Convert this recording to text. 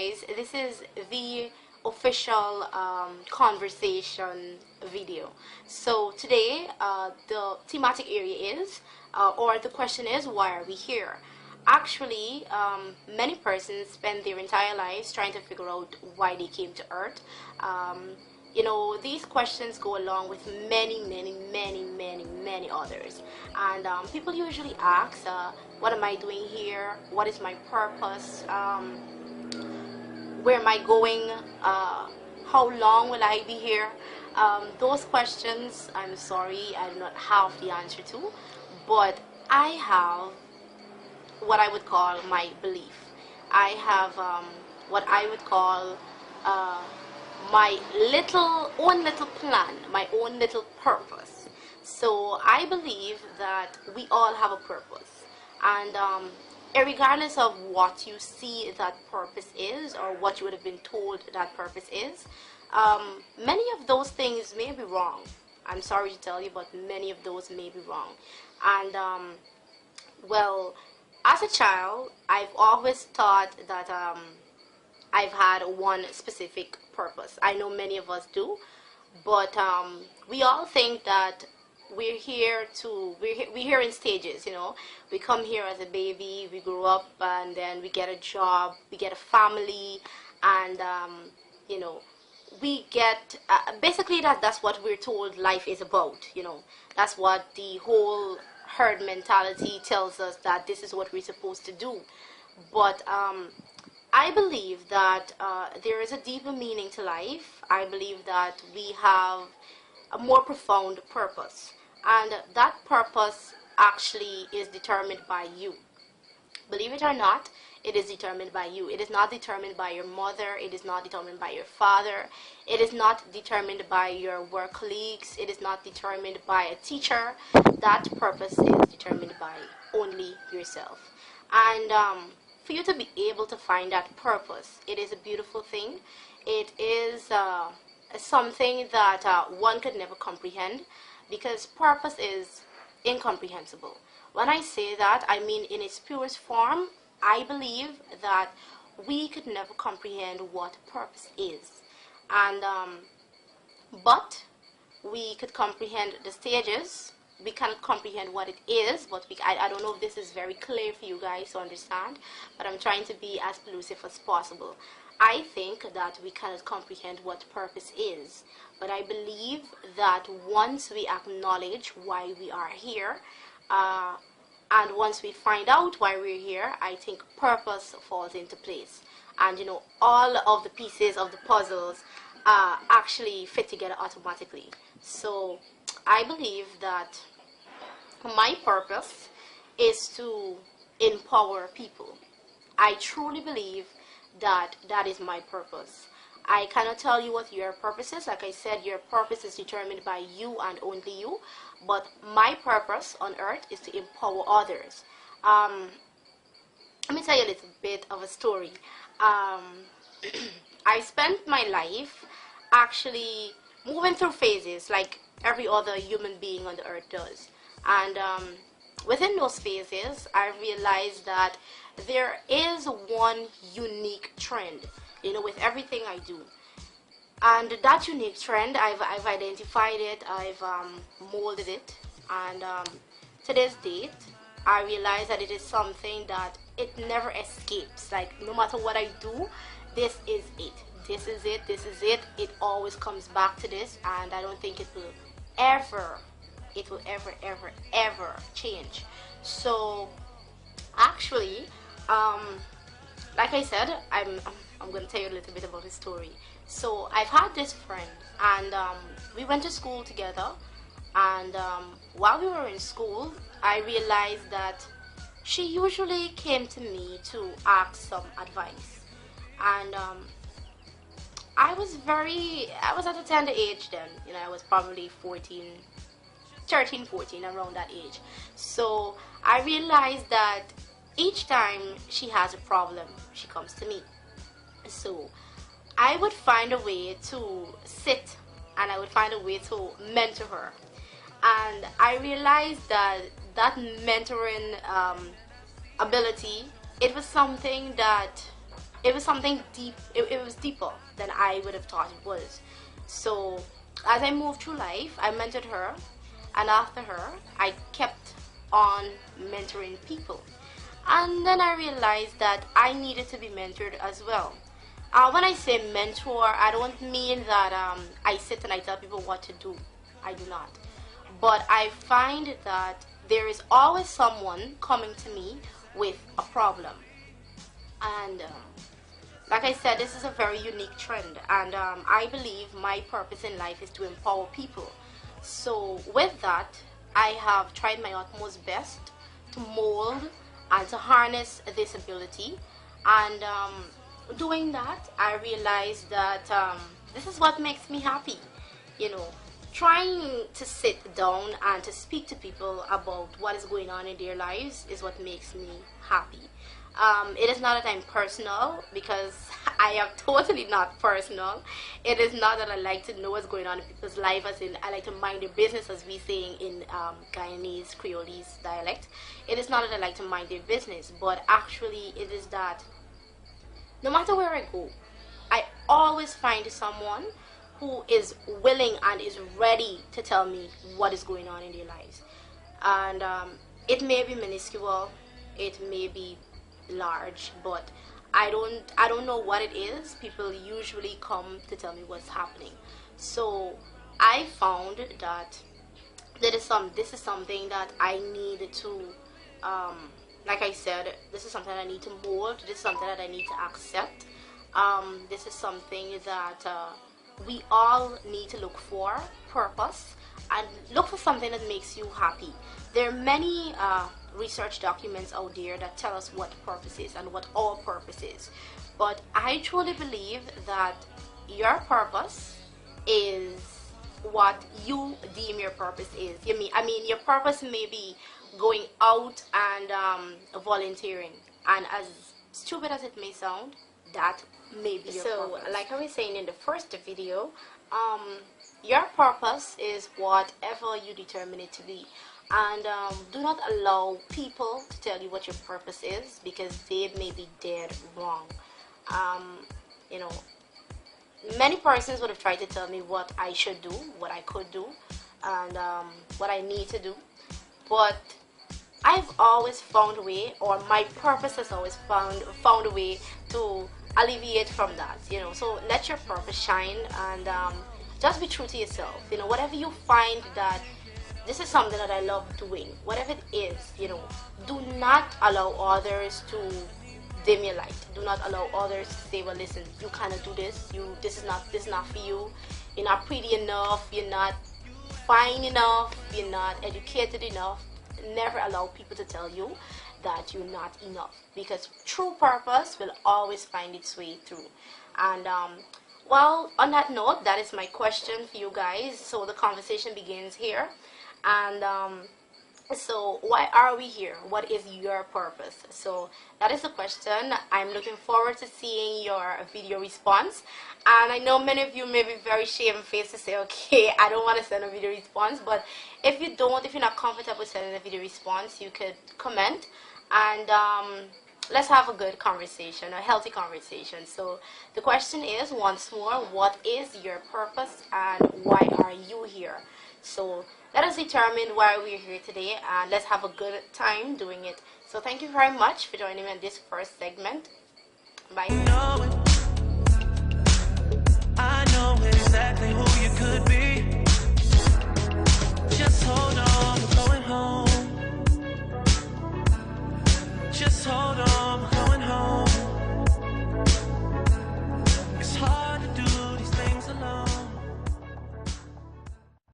guys, this is the official conversation video. So today the thematic area is or the question is, why are we here? Actually, many persons spend their entire lives trying to figure out why they came to earth. You know, these questions go along with many others, and people usually ask, what am I doing here? What is my purpose? Where am I going? How long will I be here? Those questions, I'm sorry, I do not have the answer to, but I have what I would call my belief. I have what I would call my own little plan, my own little purpose. So I believe that we all have a purpose, and regardless of what you see that purpose is, or what you would have been told that purpose is, many of those things may be wrong. I'm sorry to tell you, but many of those may be wrong. And well, as a child, I've always thought that I've had one specific purpose. I know many of us do, but we all think that we're here in stages. You know, we come here as a baby, we grow up, and then we get a job, we get a family, and you know, we get basically that's what we're told life is about. You know, that's what the whole herd mentality tells us, that this is what we're supposed to do. But I believe that there is a deeper meaning to life. I believe that we have a more profound purpose, and that purpose actually is determined by you. Believe it or not, it is determined by you. It is not determined by your mother. It is not determined by your father. It is not determined by your work colleagues. It is not determined by a teacher. That purpose is determined by only yourself. And for you to be able to find that purpose, it is a beautiful thing. It is something that one could never comprehend, because purpose is incomprehensible. When I say that, I mean in its purest form. I believe that we could never comprehend what purpose is, and but we could comprehend the stages. We cannot comprehend what it is, but I don't know if this is very clear for you guys to understand, but I'm trying to be as elusive as possible. I think that we cannot comprehend what purpose is, but I believe that once we acknowledge why we are here, and once we find out why we're here, I think purpose falls into place. And you know, all of the pieces of the puzzles actually fit together automatically. So I believe that my purpose is to empower people. I truly believe that that is my purpose. I cannot tell you what your purpose is. Like I said, your purpose is determined by you and only you. But my purpose on earth is to empower others. Let me tell you a little bit of a story. I spent my life actually moving through phases like every other human being on the earth does. And within those phases, I realized that there is one unique trend, you know, with everything I do. And that unique trend, I've identified it, I've molded it, and to this date, I realize that it is something that it never escapes. Like, no matter what I do, this is it. This is it. This is it. It always comes back to this, and I don't think it will ever change. So, actually, like I said, I'm going to tell you a little bit about the story. So I've had this friend, and we went to school together, and while we were in school, I realized that she usually came to me to ask some advice. And I was at a tender age then. You know, I was probably 13, 14, around that age. So I realized that each time she has a problem, she comes to me. So I would find a way to sit, and I would find a way to mentor her. And I realized that mentoring ability, it was something that it was something deep. It was deeper than I would have thought it was. So as I moved through life, I mentored her, and after her, I kept on mentoring people. And then I realized that I needed to be mentored as well. When I say mentor, I don't mean that I sit and I tell people what to do. I do not. But I find that there is always someone coming to me with a problem. And like I said, this is a very unique trend. And I believe my purpose in life is to empower people. So with that, I have tried my utmost best to mold and to harness this ability. And doing that, I realized that this is what makes me happy. You know, trying to sit down and to speak to people about what is going on in their lives is what makes me happy. It is not that I'm personal, because I am totally not personal. It is not that I like to know what's going on in people's life, as in I like to mind their business, as we say in Guyanese, Creolese dialect. It is not that I like to mind their business, but actually it is that no matter where I go, I always find someone who is willing and is ready to tell me what is going on in their lives. And it may be minuscule, it may be large, but I don't know what it is. People usually come to tell me what's happening. So I found that this is something that I need to like I said, this is something I need to mold. This is something that I need to accept. This is something that we all need to look for, purpose, and look for something that makes you happy. There are many research documents out there that tell us what purpose is and what our purpose is. But I truly believe that your purpose is what you deem your purpose is. I mean, your purpose may be going out and volunteering, and as stupid as it may sound, that may be your purpose. So like I was saying in the first video, your purpose is whatever you determine it to be. And do not allow people to tell you what your purpose is, because they may be dead wrong. You know, many persons would have tried to tell me what I should do, what I could do, and what I need to do, but I've always found a way, or my purpose has always found a way to alleviate from that. You know, so let your purpose shine, and just be true to yourself. You know, whatever you find that this is something that I love doing, whatever it is, you know, do not allow others to dim your light. Do not allow others to say, well, listen, you cannot do this. This is not for you. You're not pretty enough. You're not fine enough. You're not educated enough. Never allow people to tell you that you're not enough, because true purpose will always find its way through. And well, on that note, that is my question for you guys. So the conversation begins here. And so why are we here? What is your purpose? So that is the question. I'm looking forward to seeing your video response. And I know many of you may be very shamefaced to say, okay, I don't want to send a video response. But if you're not comfortable sending a video response, you could comment, and let's have a good conversation, a healthy conversation. So the question is, once more, what is your purpose and why are you here? So let us determine why we're here today, and let's have a good time doing it. So thank you very much for joining me in this first segment. Bye. I know exactly who you could be. Just hold on, we're going home. Just hold on, we're going home.